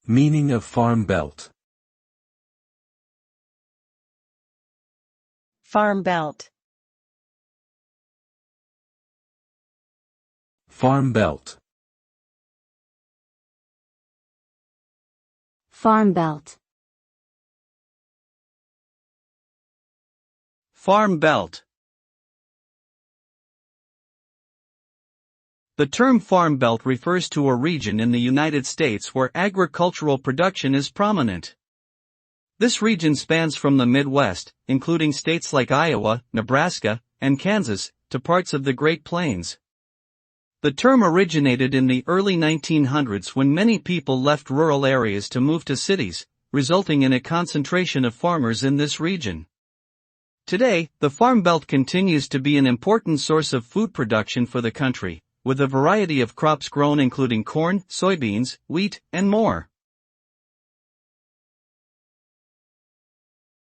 Meaning of Farm Belt. Farm Belt. Farm Belt. Farm Belt. Farm Belt. The term Farm Belt refers to a region in the United States where agricultural production is prominent. This region spans from the Midwest, including states like Iowa, Nebraska, and Kansas, to parts of the Great Plains. The term originated in the early 1900s when many people left rural areas to move to cities, resulting in a concentration of farmers in this region. Today, the Farm Belt continues to be an important source of food production for the country, with a variety of crops grown including corn, soybeans, wheat, and more.